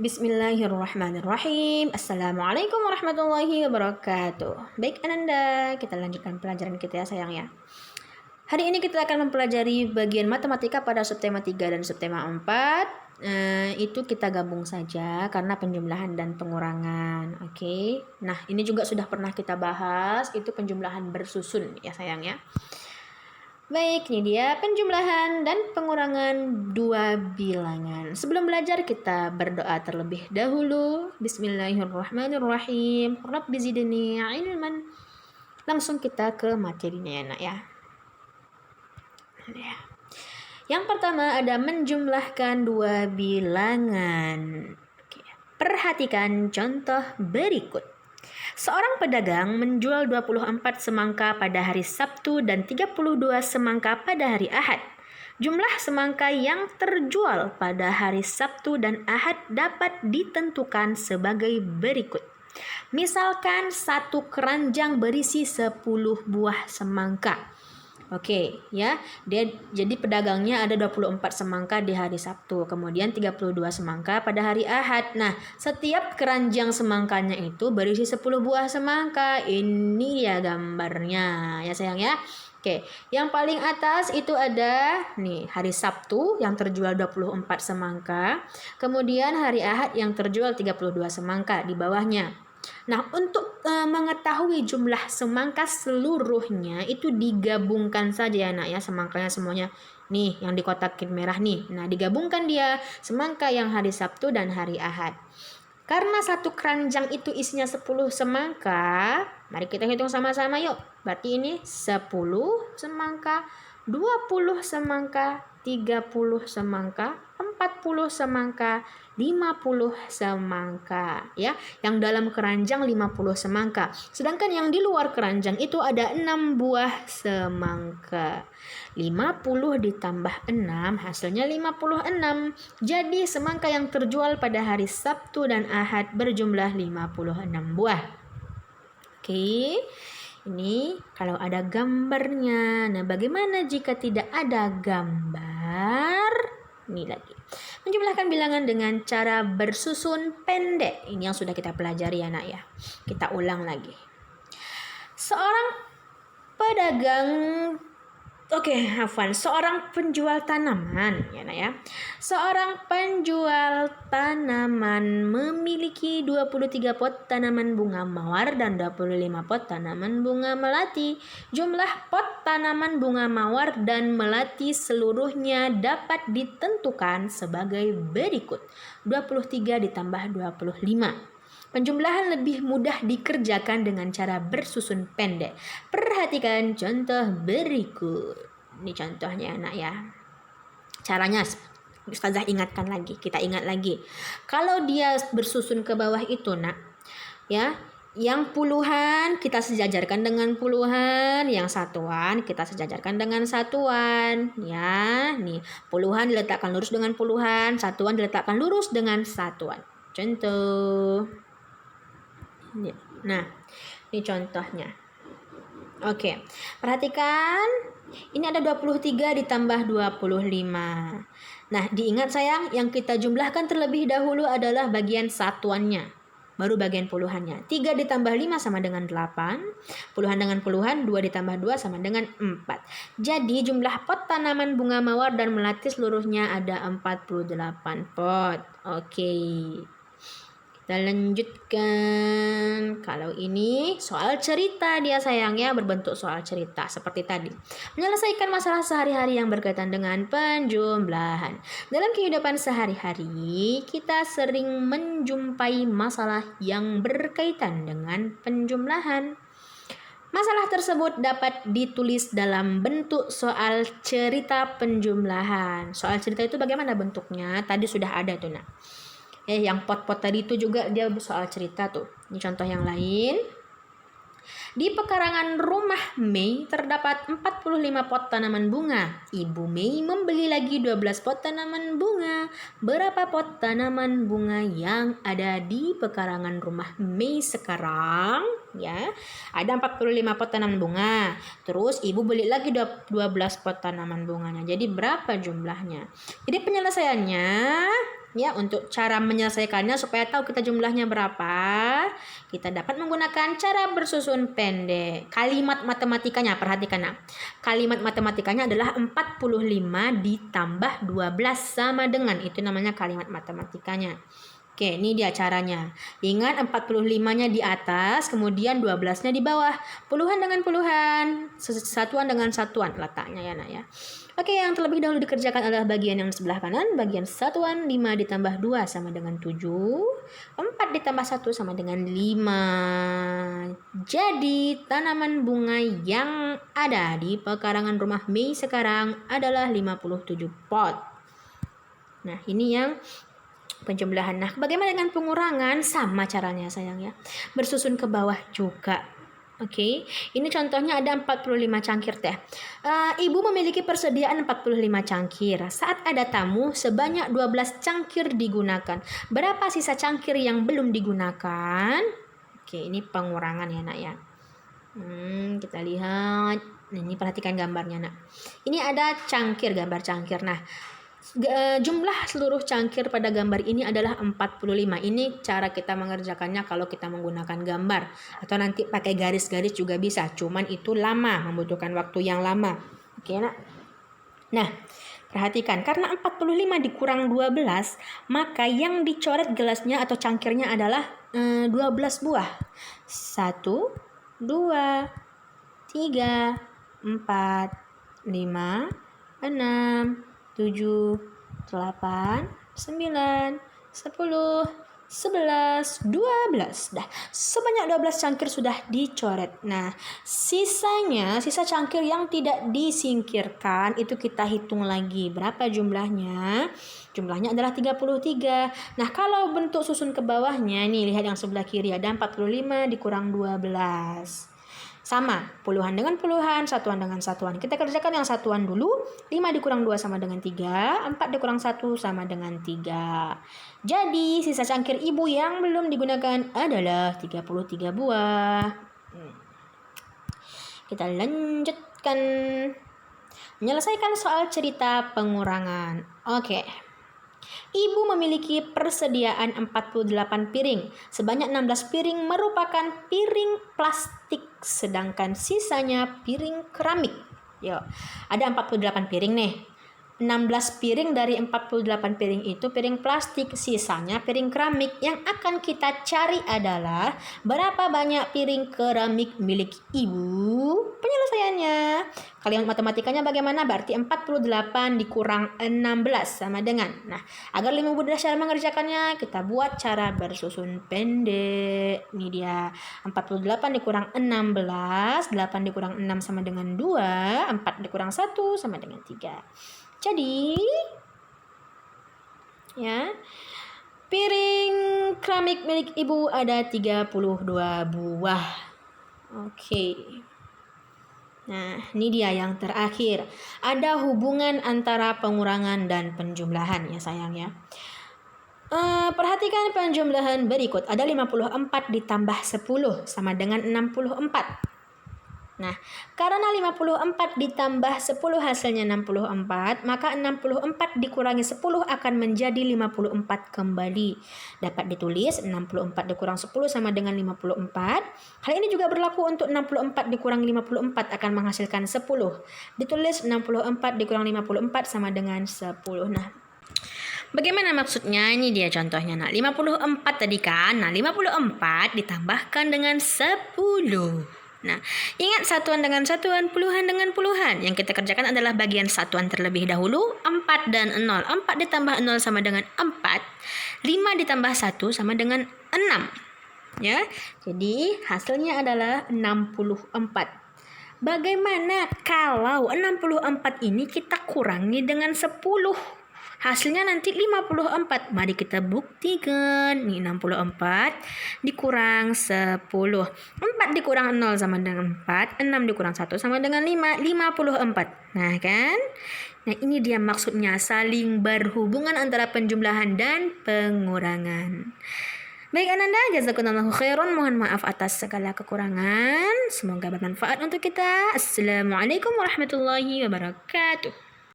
Bismillahirrahmanirrahim. Assalamualaikum warahmatullahi wabarakatuh. Baik Ananda, kita lanjutkan pelajaran kita ya sayang ya. Hari ini kita akan mempelajari bagian matematika pada subtema 3 dan subtema 4. Itu kita gabung saja karena penjumlahan dan pengurangan. Oke. Nah, ini juga sudah pernah kita bahas, itu penjumlahan bersusun ya sayang ya. Baik, ini dia penjumlahan dan pengurangan dua bilangan. Sebelum belajar kita berdoa terlebih dahulu. Bismillahirrahmanirrahim. Rabbi zidni ilman. Langsung kita ke materinya ya nak ya. Yang pertama ada menjumlahkan dua bilangan. Oke. Perhatikan contoh berikut. Seorang pedagang menjual 24 semangka pada hari Sabtu dan 32 semangka pada hari Ahad. Jumlah semangka yang terjual pada hari Sabtu dan Ahad dapat ditentukan sebagai berikut. Misalkan satu keranjang berisi 10 buah semangka. Oke, ya. Jadi pedagangnya ada 24 semangka di hari Sabtu, kemudian 32 semangka pada hari Ahad. Nah, setiap keranjang semangkanya itu berisi 10 buah semangka. Ini ya gambarnya, ya sayang ya. Oke, yang paling atas itu ada nih hari Sabtu yang terjual 24 semangka, kemudian hari Ahad yang terjual 32 semangka di bawahnya. Nah, untuk mengetahui jumlah semangka seluruhnya itu digabungkan saja ya nak ya, semangkanya semuanya nih yang dikotakin merah nih. Nah, digabungkan dia semangka yang hari Sabtu dan hari Ahad. Karena satu keranjang itu isinya 10 semangka, mari kita hitung sama-sama yuk. Berarti ini 10 semangka, 20 semangka, 30 semangka, 40 semangka, 50 semangka ya. Yang dalam keranjang 50 semangka. Sedangkan yang di luar keranjang itu ada 6 buah semangka. 50 ditambah 6 hasilnya 56. Jadi semangka yang terjual pada hari Sabtu dan Ahad berjumlah 56 buah. Oke. Ini kalau ada gambarnya. Nah, bagaimana jika tidak ada gambar? Ini lagi. Menjumlahkan bilangan dengan cara bersusun pendek. Ini yang sudah kita pelajari ya nak ya. Kita ulang lagi. Seorang pedagang seorang penjual tanaman ya nak ya. Seorang penjual tanaman memiliki 23 pot tanaman bunga mawar dan 25 pot tanaman bunga melati. Jumlah pot tanaman bunga mawar dan melati seluruhnya dapat ditentukan sebagai berikut. 23 ditambah 25. Penjumlahan lebih mudah dikerjakan dengan cara bersusun pendek. Perhatikan contoh berikut. Ini contohnya anak ya. Caranya Ustazah ingatkan lagi, kita ingat lagi. Kalau dia bersusun ke bawah itu nak, ya, yang puluhan kita sejajarkan dengan puluhan, yang satuan kita sejajarkan dengan satuan, ya. Nih, puluhan diletakkan lurus dengan puluhan, satuan diletakkan lurus dengan satuan. Contoh. Nah, ini contohnya. Oke, perhatikan. Ini ada 23 ditambah 25. Nah, diingat sayang, yang kita jumlahkan terlebih dahulu adalah bagian satuannya. Baru bagian puluhannya. 3 ditambah 5 sama dengan 8. Puluhan dengan puluhan, 2 ditambah 2 sama dengan 4. Jadi jumlah pot tanaman bunga mawar dan melati seluruhnya ada 48 pot. Oke. Kita lanjutkan. Kalau ini soal cerita dia sayang ya, berbentuk soal cerita seperti tadi. Menyelesaikan masalah sehari-hari yang berkaitan dengan penjumlahan. Dalam kehidupan sehari-hari, kita sering menjumpai masalah yang berkaitan dengan penjumlahan. Masalah tersebut dapat ditulis dalam bentuk soal cerita penjumlahan. Soal cerita itu bagaimana bentuknya? Tadi sudah ada tuh nak. Yang pot-pot tadi itu juga dia soal cerita tuh. Ini contoh yang lain. Di pekarangan rumah Mei terdapat 45 pot tanaman bunga. Ibu Mei membeli lagi 12 pot tanaman bunga. Berapa pot tanaman bunga yang ada di pekarangan rumah Mei sekarang? Ya, ada 45 pot tanaman bunga. Terus ibu beli lagi 12 pot tanaman bunganya. Jadi berapa jumlahnya? Jadi penyelesaiannya Ya, untuk cara menyelesaikannya supaya tahu kita jumlahnya berapa, kita dapat menggunakan cara bersusun pendek. Kalimat matematikanya, perhatikan nak. Kalimat matematikanya adalah 45 ditambah 12 sama dengan, itu namanya kalimat matematikanya. Oke, ini dia caranya. Ingat 45-nya di atas, kemudian 12-nya di bawah. Puluhan dengan puluhan, satuan dengan satuan letaknya ya nak ya. Oke, yang terlebih dahulu dikerjakan adalah bagian yang sebelah kanan. Bagian satuan 5 ditambah 2 sama dengan 7. 4 ditambah 1 sama dengan 5. Jadi tanaman bunga yang ada di pekarangan rumah Mei sekarang adalah 57 pot. Nah, ini yang penjumlahan. Nah, bagaimana dengan pengurangan? Sama caranya sayang ya. Bersusun ke bawah juga. Oke, ini contohnya ada 45 cangkir teh. Ibu memiliki persediaan 45 cangkir. Saat ada tamu, sebanyak 12 cangkir digunakan. Berapa sisa cangkir yang belum digunakan? Oke, ini pengurangan ya nak ya. Kita lihat. Nah, ini perhatikan gambarnya nak. Ini ada cangkir, gambar cangkir. Nah, jumlah seluruh cangkir pada gambar ini adalah 45. Ini cara kita mengerjakannya kalau kita menggunakan gambar. Atau nanti pakai garis-garis juga bisa. Cuman itu lama, membutuhkan waktu yang lama. Oke nak? Nah, perhatikan. Karena 45 dikurang 12, maka yang dicoret gelasnya atau cangkirnya adalah 12 buah. 1, 2, 3, 4, 5, 6, 7, 8, 9, 10, 11, 12. Dah, sebanyak 12 cangkir sudah dicoret. Nah, sisa cangkir yang tidak disingkirkan itu kita hitung lagi. Berapa jumlahnya? Jumlahnya adalah 33. Nah, kalau bentuk susun ke bawahnya, nih lihat yang sebelah kiri ada 45 dikurang 12. Sama, puluhan dengan puluhan, satuan dengan satuan. Kita kerjakan yang satuan dulu. 5 dikurang 2 sama dengan 3. 4 dikurang 1 sama dengan 3. Jadi, sisa cangkir ibu yang belum digunakan adalah 33 buah. Kita lanjutkan. Menyelesaikan soal cerita pengurangan. Oke. Ibu memiliki persediaan 48 piring. Sebanyak 16 piring merupakan piring plastik, sedangkan sisanya piring keramik. Yo, ada 48 piring nih. 16 piring dari 48 piring itu piring plastik, sisanya piring keramik. Yang akan kita cari adalah berapa banyak piring keramik milik ibu. Penyelesaiannya, kalimat matematikanya bagaimana? Berarti 48 dikurang 16 sama dengan. Nah, agar lebih mudah cara mengerjakannya, kita buat cara bersusun pendek. Ini dia, 48 dikurang 16, 8 dikurang 6 sama dengan 2, 4 dikurang 1 sama dengan 3. Jadi, ya, piring keramik milik ibu ada 32 buah. Oke. Nah, ini dia yang terakhir. Ada hubungan antara pengurangan dan penjumlahan ya sayang ya. Perhatikan penjumlahan berikut. Ada 54 ditambah 10 sama dengan 64. Nah, karena 54 ditambah 10 hasilnya 64, maka 64 dikurangi 10 akan menjadi 54 kembali. Dapat ditulis 64 dikurang 10 sama dengan 54. Hal ini juga berlaku untuk 64 dikurang 54 akan menghasilkan 10. Ditulis 64 dikurang 54 sama dengan 10. Nah, bagaimana maksudnya? Ini dia contohnya. Nah, 54 tadi kan. Nah, 54 ditambahkan dengan 10. Nah, ingat satuan dengan satuan, puluhan dengan puluhan. Yang kita kerjakan adalah bagian satuan terlebih dahulu, 4 dan 0. 4 ditambah 0 sama dengan 4. 5 ditambah 1 sama dengan 6. Ya, jadi hasilnya adalah 64. Bagaimana kalau 64 ini kita kurangi dengan 10? Hasilnya nanti 54. Mari kita buktikan. Ini 64 dikurang 10. 4 dikurang 0 sama dengan 4. 6 dikurang 1 sama dengan 5. 54. Nah kan? Nah ini dia maksudnya saling berhubungan antara penjumlahan dan pengurangan. Baik Ananda, jazakumullahu khairan. Mohon maaf atas segala kekurangan. Semoga bermanfaat untuk kita. Assalamualaikum warahmatullahi wabarakatuh.